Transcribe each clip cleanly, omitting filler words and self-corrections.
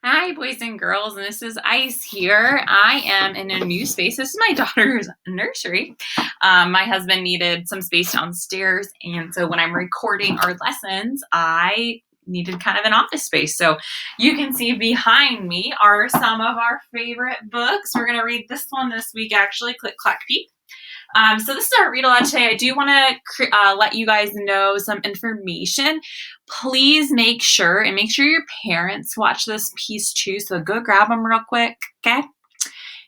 Hi, boys and girls, and this is Ice here. I am in a new space. This is my daughter's nursery. My husband needed some space downstairs, and so when I'm recording our lessons, I needed kind of an office space. So you can see behind me are some of our favorite books. We're going to read this one this week, actually. Click, clack, peep. So this is our read aloud today. I do want to let you guys know some information. Please make sure your parents watch this piece too. So go grab them real quick, okay?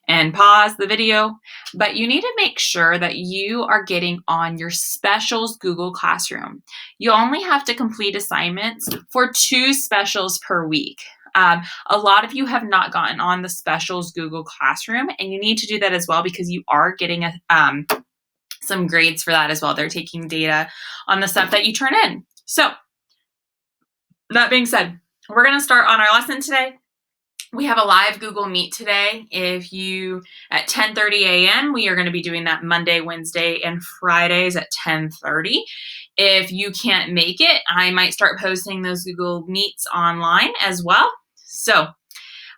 And pause the video. But you need to make sure that you are getting on your specials Google Classroom. You only have to complete assignments for 2 specials per week. A lot of you have not gotten on the specials Google Classroom, and you need to do that as well because you are getting some grades for that as well. They're taking data on the stuff that you turn in. So that being said, we're going to start on our lesson today. We have a live Google Meet today. At 10:30 a.m., we are going to be doing that Monday, Wednesday, and Fridays at 10:30. If you can't make it, I might start posting those Google Meets online as well. So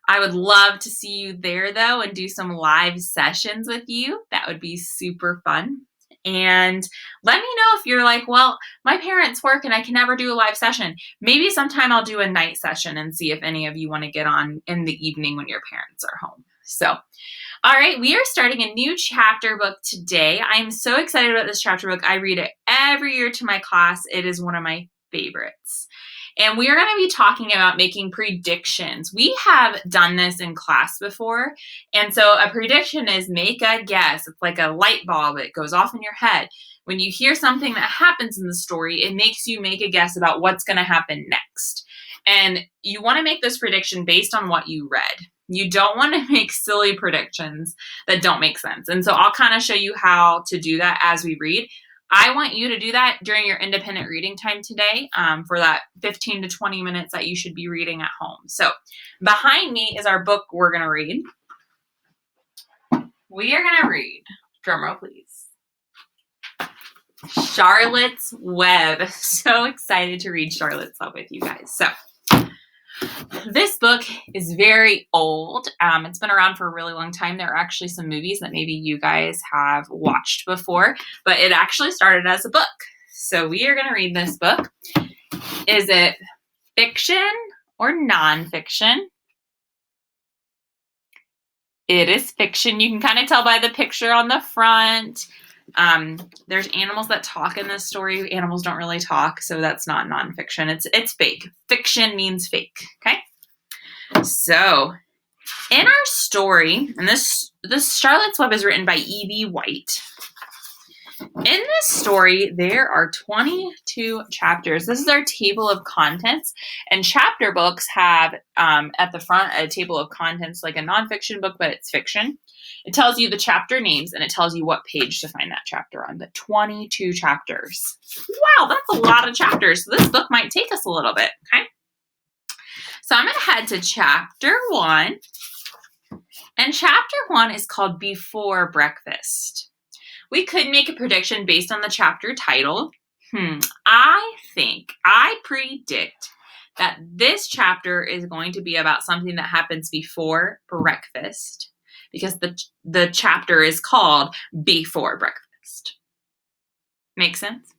I would love to see you there, though, and do some live sessions with you. That would be super fun. And let me know if you're like, well, my parents work and I can never do a live session. Maybe sometime I'll do a night session and see if any of you want to get on in the evening when your parents are home. So, all right, we are starting a new chapter book today. I'm so excited about this chapter book. I read it every year to my class. It is one of my favorites. And we are going to be talking about making predictions. We have done this in class before. And so a prediction is make a guess. It's like a light bulb that goes off in your head. When you hear something that happens in the story, it makes you make a guess about what's going to happen next. And you want to make this prediction based on what you read. You don't want to make silly predictions that don't make sense. And so I'll kind of show you how to do that as we read. I want you to do that during your independent reading time today for that 15 to 20 minutes that you should be reading at home. So behind me is our book we're going to read. We are going to read, drumroll please, Charlotte's Web. So excited to read Charlotte's Web with you guys. So this book is very old. It's been around for a really long time. There are actually some movies that maybe you guys have watched before, but it actually started as a book. So we are going to read this book. Is it fiction or nonfiction? It is fiction. You can kind of tell by the picture on the front. There's animals that talk in this story. Animals don't really talk, so that's not nonfiction. It's fake. Fiction means fake. Okay. So, in our story, and this Charlotte's Web is written by E.B. White. In this story, there are 22 chapters. This is our table of contents, and chapter books have at the front a table of contents like a nonfiction book, but it's fiction. It tells you the chapter names, and it tells you what page to find that chapter on. But 22 chapters. Wow, that's a lot of chapters. So this book might take us a little bit, okay? So I'm going to head to chapter 1. And chapter 1 is called Before Breakfast. We could make a prediction based on the chapter title. I predict that this chapter is going to be about something that happens before breakfast, because the chapter is called Before Breakfast. Make sense?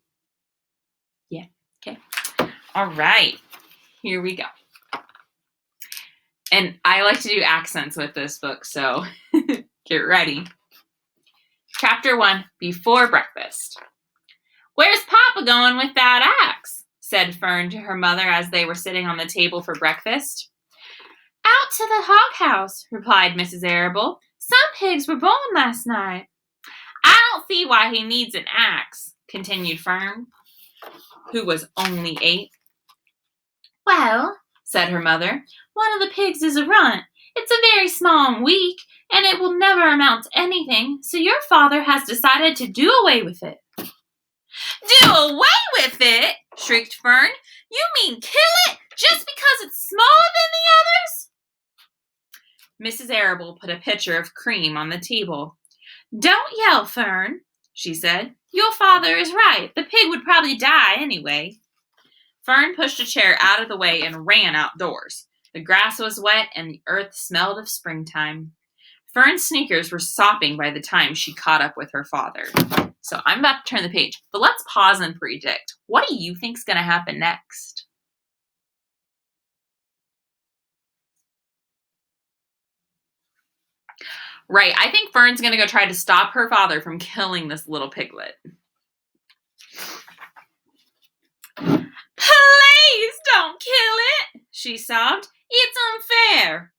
Yeah. Okay. All right. Here we go. And I like to do accents with this book, so get ready. Chapter 1, Before Breakfast. "Where's Papa going with that axe?" said Fern to her mother as they were sitting on the table for breakfast. "Out to the hog house," replied Mrs. Arable. "Some pigs were born last night." "I don't see why he needs an axe," continued Fern, who was only 8. "Well," said her mother, "one of the pigs is a runt. It's a very small and weak, and it will never amount to anything, so your father has decided to do away with it." "Do away with it?" shrieked Fern. "You mean kill it just because it's smaller than the others?" Mrs. Arable put a pitcher of cream on the table. "Don't yell, Fern," she said. "Your father is right. The pig would probably die anyway." Fern pushed a chair out of the way and ran outdoors. The grass was wet and the earth smelled of springtime. Fern's sneakers were sopping by the time she caught up with her father. So I'm about to turn the page, but let's pause and predict. What do you think's going to happen next? Right, I think Fern's going to go try to stop her father from killing this little piglet. Please don't kill it, she sobbed. It's unfair.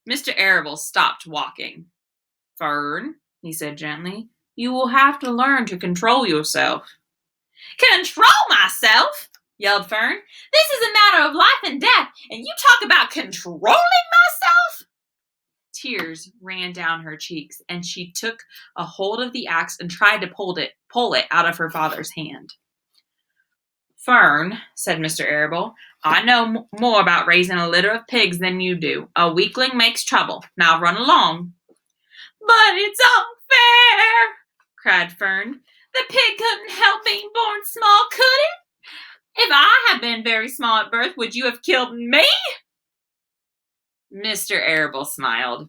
Mr. Arable stopped walking. Fern, he said gently, you will have to learn to control yourself. Control myself? Yelled Fern. This is a matter of life and death, and you talk about controlling myself? Tears ran down her cheeks, and she took a hold of the axe and tried to pull it out of her father's hand. Fern, said Mr. Arable, I know more about raising a litter of pigs than you do. A weakling makes trouble. Now run along. But it's unfair, cried Fern. The pig couldn't help being born small, could it? If I had been very small at birth, would you have killed me? Mr. Arable smiled.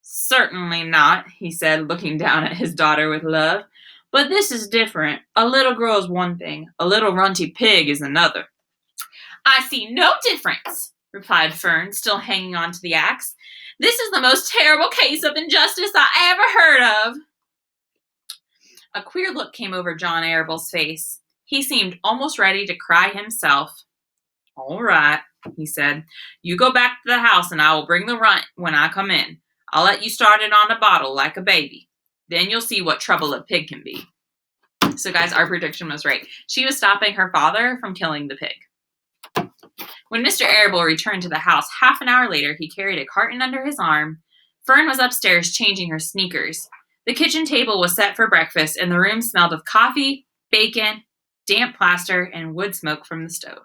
Certainly not, he said, looking down at his daughter with love. But this is different. A little girl is one thing. A little runty pig is another. I see no difference, replied Fern, still hanging on to the axe. This is the most terrible case of injustice I ever heard of. A queer look came over John Arable's face. He seemed almost ready to cry himself. All right, he said. You go back to the house and I will bring the runt when I come in. I'll let you start it on a bottle like a baby. Then you'll see what trouble a pig can be. So guys, our prediction was right. She was stopping her father from killing the pig. When Mr. Arable returned to the house half an hour later, he carried a carton under his arm. Fern was upstairs changing her sneakers. The kitchen table was set for breakfast, and the room smelled of coffee, bacon, damp plaster, and wood smoke from the stove.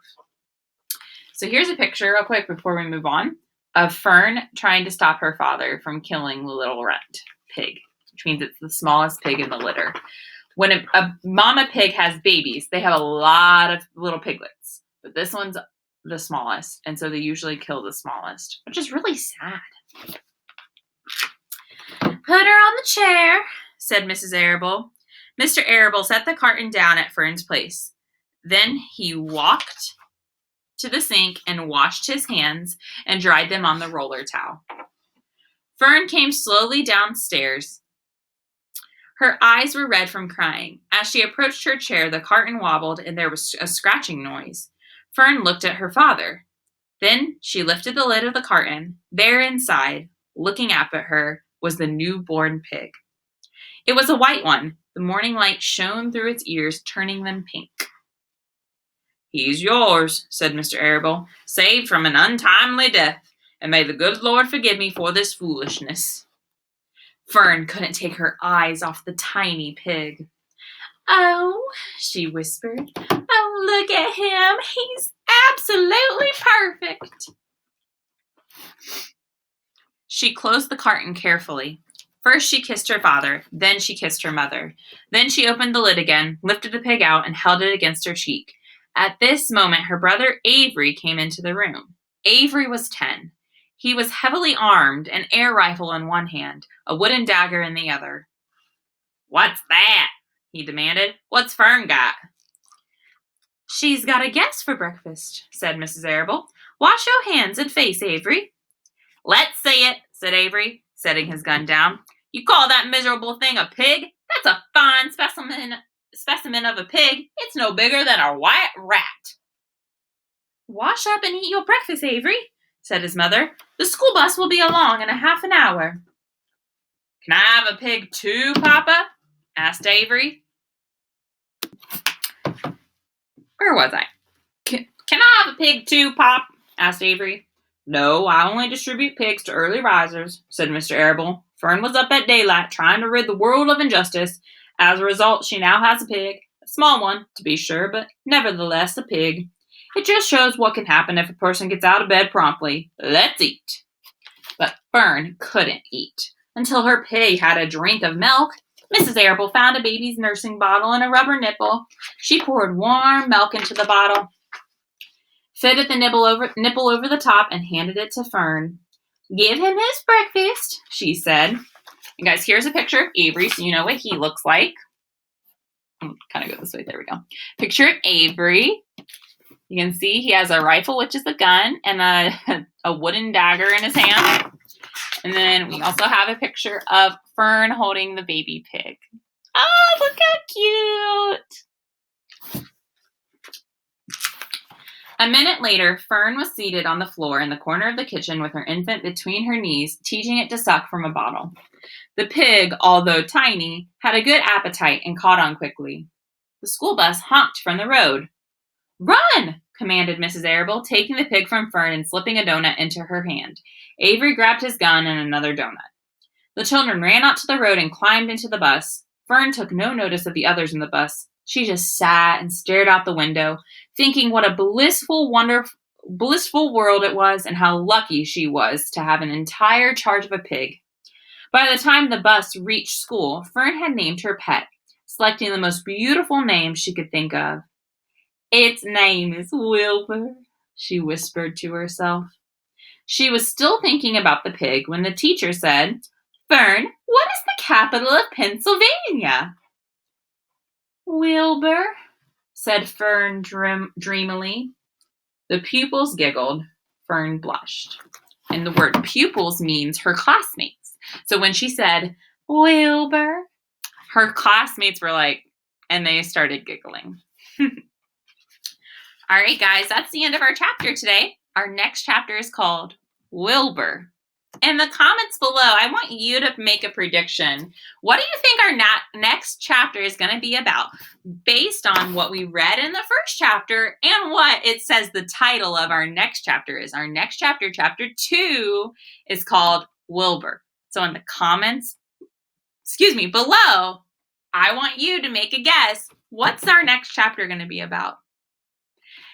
So here's a picture, real quick, before we move on, of Fern trying to stop her father from killing the little runt pig, which means it's the smallest pig in the litter. When a mama pig has babies, they have a lot of little piglets, but this one's the smallest, and so they usually kill the smallest, which is really sad. Put her on the chair, said Mrs. Arable. Mr. Arable set the carton down at Fern's place. Then he walked to the sink and washed his hands and dried them on the roller towel. Fern came slowly downstairs. Her eyes were red from crying. As she approached her chair, the carton wobbled and there was a scratching noise. Fern looked at her father. Then she lifted the lid of the carton. There inside, looking up at her, was the newborn pig. It was a white one. The morning light shone through its ears, turning them pink. He's yours, said Mr. Arable, saved from an untimely death, and may the good Lord forgive me for this foolishness. Fern couldn't take her eyes off the tiny pig. Oh, she whispered. Oh, look at him. He's absolutely perfect. She closed the carton carefully. First she kissed her father, then she kissed her mother. Then she opened the lid again, lifted the pig out, and held it against her cheek. At this moment, her brother Avery came into the room. Avery was 10. He was heavily armed, an air rifle in one hand, a wooden dagger in the other. What's that? He demanded. What's Fern got? She's got a guest for breakfast, said Mrs. Arable. Wash your hands and face, Avery. Let's see it, said Avery, setting his gun down. You call that miserable thing a pig? That's a fine specimen of a pig. It's no bigger than a white rat. Wash up and eat your breakfast, Avery, said his mother. The school bus will be along in a half an hour. Can I have a pig too, Papa? Asked Avery. Where was I? Can I have a pig too, Pop? Asked Avery. No, I only distribute pigs to early risers, said Mr. Arable. Fern was up at daylight trying to rid the world of injustice. As a result, she now has a pig. A small one, to be sure, but nevertheless a pig. It just shows what can happen if a person gets out of bed promptly. Let's eat. But Fern couldn't eat until her pig had a drink of milk. Mrs. Arable found a baby's nursing bottle and a rubber nipple. She poured warm milk into the bottle. fitted the nipple over the top, and handed it to Fern. Give him his breakfast, she said. And guys, here's a picture of Avery, so you know what he looks like. I'm kind of go this way. There we go. Picture of Avery. You can see he has a rifle, which is a gun, and a wooden dagger in his hand. And then we also have a picture of Fern holding the baby pig. Oh, look how cute! A minute later, Fern was seated on the floor in the corner of the kitchen with her infant between her knees, teaching it to suck from a bottle. The pig, although tiny, had a good appetite and caught on quickly. The school bus honked from the road. Run! Commanded Mrs. Arable, taking the pig from Fern and slipping a donut into her hand. Avery grabbed his gun and another donut. The children ran out to the road and climbed into the bus. Fern took no notice of the others in the bus. She just sat and stared out the window, thinking what a blissful world it was and how lucky she was to have an entire charge of a pig. By the time the bus reached school, Fern had named her pet, selecting the most beautiful name she could think of. Its name is Wilbur, she whispered to herself. She was still thinking about the pig when the teacher said, Fern, what is the capital of Pennsylvania? Wilbur, said Fern dreamily. The pupils giggled. Fern blushed. And the word pupils means her classmates. So when she said, Wilbur, her classmates were like, and they started giggling. All right, guys, that's the end of our chapter today. Our next chapter is called Wilbur. In the comments below, I want you to make a prediction. What do you think our next chapter is going to be about based on what we read in the first chapter and what it says the title of our next chapter is? Our next chapter, chapter 2, is called Wilbur. So in the comments, below, I want you to make a guess. What's our next chapter going to be about?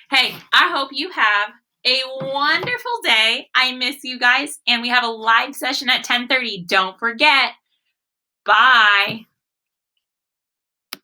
Hey, I hope you have a wonderful day. I miss you guys, and we have a live session at 10:30. Don't forget. Bye.